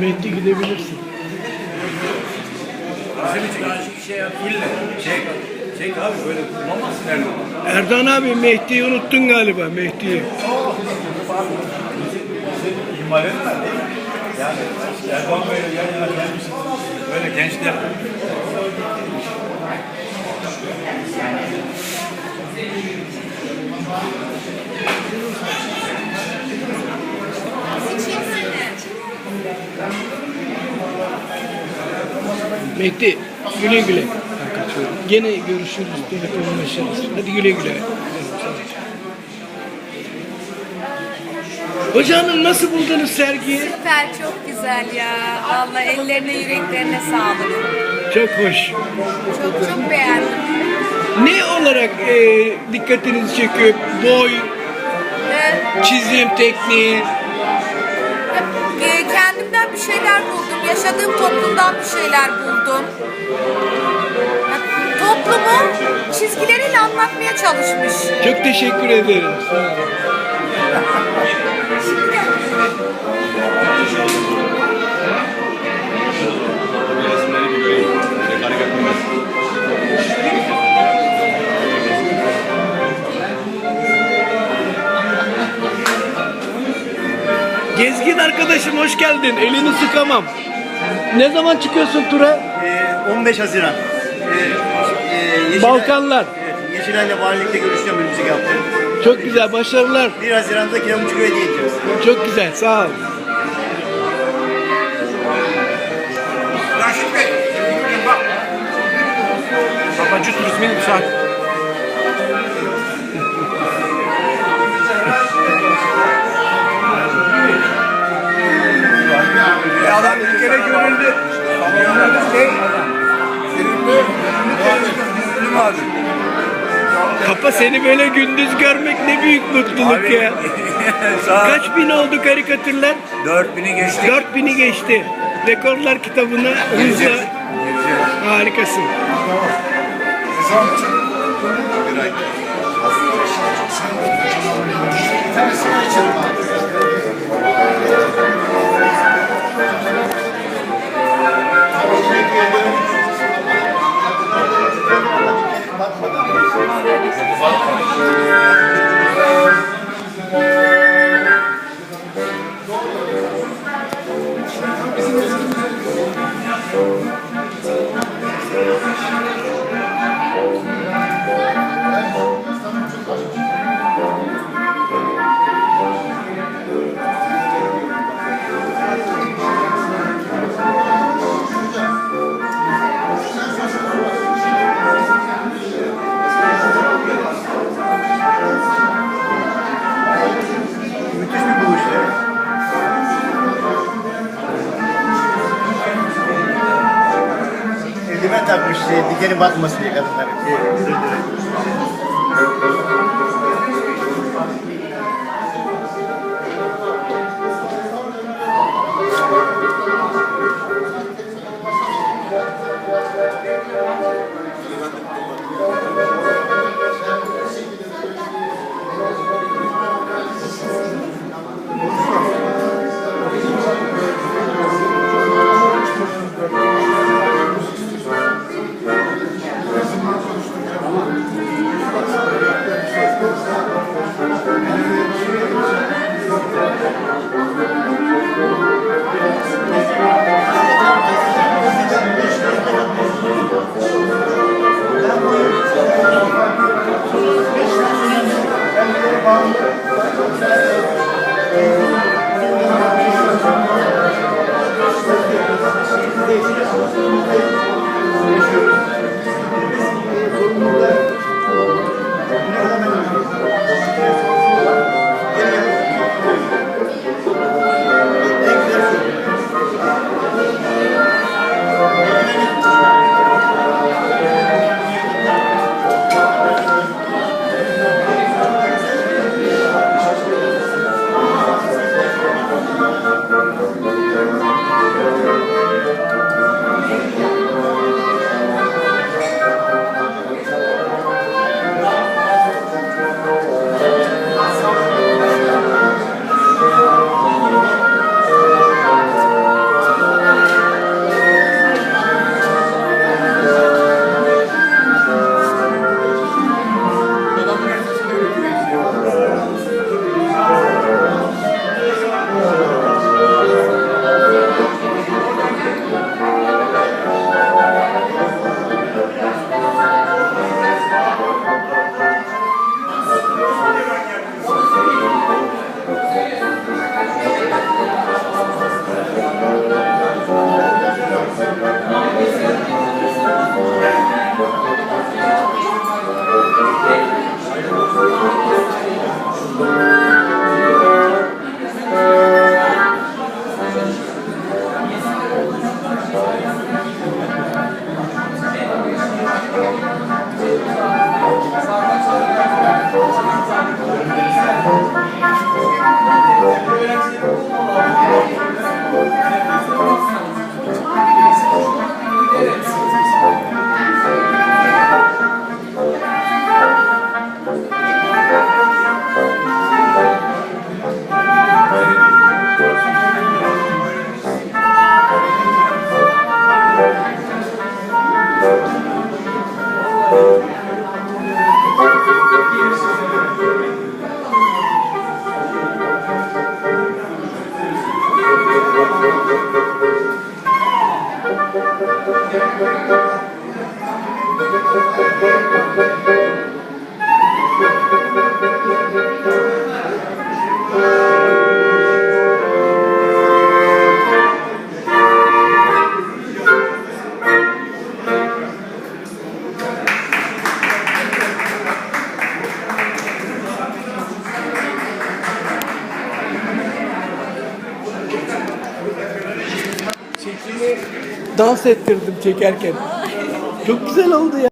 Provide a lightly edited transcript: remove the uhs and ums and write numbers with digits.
Mehdi gidebilirsin. Bizim için şey ille. Çek abi böyle kullanmazsın Erdoğan. Erdoğan abi Mehdi'yi unuttun galiba Mehdi'yi. İhmal etme değil mi? Yani Erdoğan böyle yan yana gelmiş. Böyle gençler. Mehdi güle güle. Gene görüşürüz, telefonlaşırız. Hadi güle güle. Hocam nasıl buldunuz sergiyi? Süper, çok güzel ya. Vallahi ellerine, yüreklerine sağlık. Çok hoş. Çok beğendim. Ne olarak dikkatinizi çekiyor? Boy, çizim tekniği. Kendimden bir şeyler buldum. Yaşadığım toplumdan bir şeyler buldum. Toplumu çizgileriyle anlatmaya çalışmış. Çok teşekkür ederim. Sağ olun. Gezgin arkadaşım hoş geldin. Elini sıkamam. Ne zaman çıkıyorsun tura? 15 Haziran. Balkanlar. Evet, Yeşilay'la valilikte görüşeceğim önümüzdeki hafta. Çok güzel, başarılar. 1 Haziran'da Kiramıçık'a hediye edeceğiz. Çok güzel, sağ ol. Raşit Bey, bak. Babacı turizmin müsaade. Adam bir kere görüldü. Kapa seni böyle gündüz görmek ne büyük mutluluk ya. Kaç bin oldu karikatürler? 4000'i geçtik. 4000'i geçti. Rekorlar kitabına hızla. Harikasın. Müthiş bir buluş ya. Eldiven takmış dikenin batmasın diye kadınlar. Çekimi dans ettirdim çekerken. Çok güzel oldu ya.